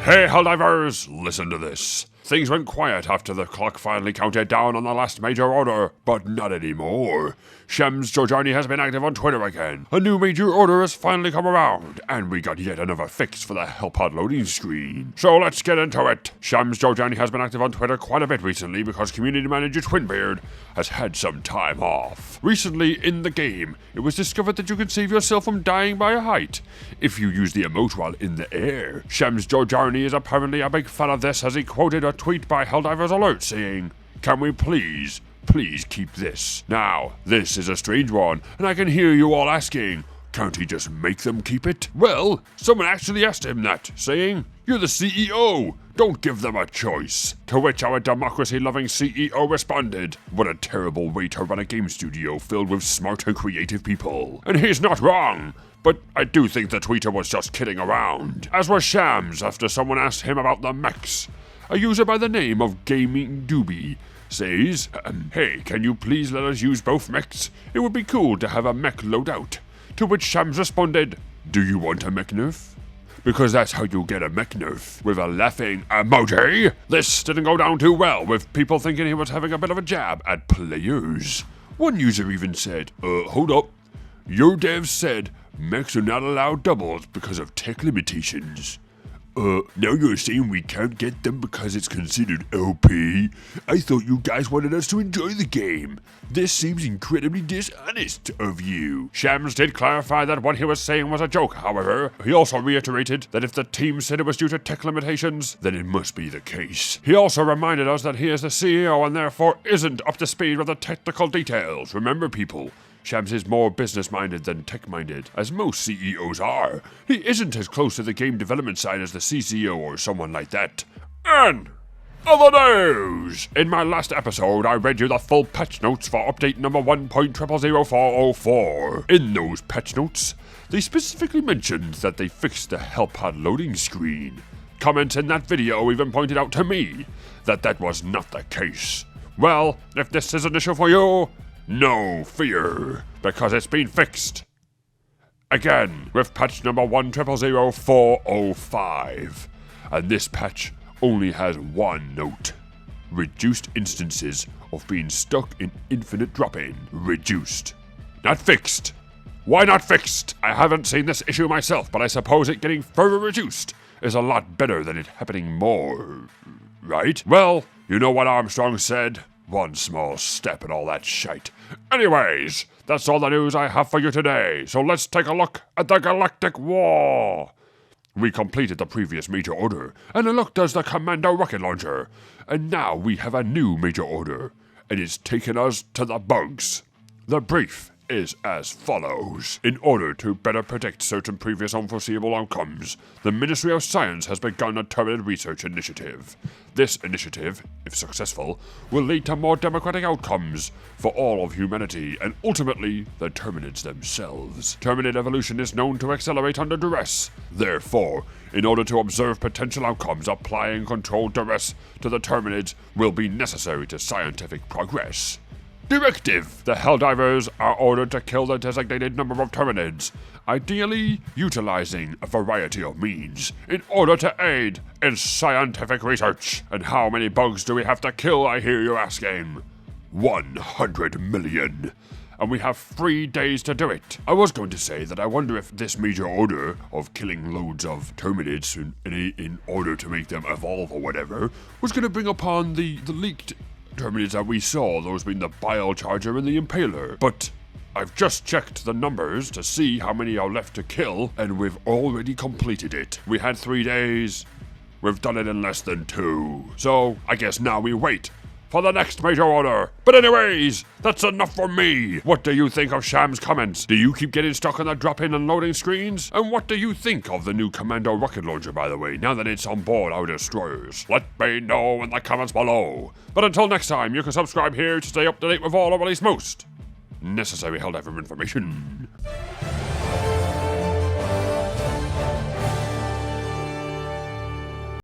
Hey Helldivers, listen to this. Things went quiet after the clock finally counted down on the last major order, but not anymore. Shams Georgiani has been active on Twitter again. A new major order has finally come around, and we got yet another fix for the Hellpod loading screen. So let's get into it. Shams Georgiani has been active on Twitter quite a bit recently because community manager Twinbeard has had some time off. Recently in the game, it was discovered that you can save yourself from dying by a height if you use the emote while in the air. Shams Georgiani is apparently a big fan of this, as he quoted a tweet by Helldivers Alert saying, "Can we please keep this?" Now, this is a strange one, and I can hear you all asking, can't he just make them keep it? Well, someone actually asked him that, saying, "You're the CEO, don't give them a choice." To which our democracy-loving CEO responded, "What a terrible way to run a game studio filled with smart and creative people." And he's not wrong. But I do think the tweeter was just kidding around. As was Shams after someone asked him about the mechs. A user by the name of Gaming Doobie says, "Hey, can you please let us use both mechs? It would be cool to have a mech loadout." To which Shams responded, "Do you want a mech nerf? Because that's how you get a mech nerf, with a laughing emoji." This didn't go down too well, with people thinking he was having a bit of a jab at players. One user even said, hold up, your devs said mechs are not allowed doubles because of tech limitations. Now you're saying we can't get them because it's considered OP? I thought you guys wanted us to enjoy the game. This seems incredibly dishonest of you." Shams did clarify that what he was saying was a joke, however. He also reiterated that if the team said it was due to tech limitations, then it must be the case. He also reminded us that he is the CEO and therefore isn't up to speed with the technical details. Remember, people, Shams is more business-minded than tech-minded, as most CEOs are. He isn't as close to the game development side as the CCO or someone like that. And other news! In my last episode, I read you the full patch notes for update number 1.000404. In those patch notes, they specifically mentioned that they fixed the Hellpod loading screen. Comments in that video even pointed out to me that that was not the case. Well, if this is an issue for you, no fear, because it's been fixed. Again, with patch number 1.000405. And this patch only has one note. Reduced instances of being stuck in infinite drop-in. Reduced. Not fixed. Why not fixed? I haven't seen this issue myself, but I suppose it getting further reduced is a lot better than it happening more. Right? Well, you know what Armstrong said? One small step and all that shite. Anyways, that's all the news I have for you today, so let's take a look at the Galactic War. We completed the previous major order, and unlocked us the Commando rocket launcher, and now we have a new major order, and it's taken us to the bugs. The brief is as follows. In order to better predict certain previous unforeseeable outcomes, the Ministry of Science has begun a targeted research initiative. This initiative, if successful, will lead to more democratic outcomes for all of humanity and ultimately the Terminids themselves. Terminid evolution is known to accelerate under duress. Therefore, in order to observe potential outcomes, applying controlled duress to the Terminids will be necessary to scientific progress. Directive! The Helldivers are ordered to kill the designated number of Terminids, ideally utilizing a variety of means, in order to aid in scientific research. And how many bugs do we have to kill, I hear you asking? 100 million. And we have 3 days to do it. I was going to say that I wonder if this major order of killing loads of Terminids in order to make them evolve or whatever was going to bring upon the leaked Terminids that we saw, those being the Bile Charger and the Impaler. But I've just checked the numbers to see how many are left to kill, and we've already completed it. We had 3 days, we've done it in less than 2. So I guess now we wait for the next major order. But anyways, that's enough for me. What do you think of Shams' comments? Do you keep getting stuck on the drop-in and loading screens? And what do you think of the new Commando rocket launcher, by the way, now that it's on board our destroyers? Let me know in the comments below. But until next time, you can subscribe here to stay up to date with all or at least most necessary Helldiver information.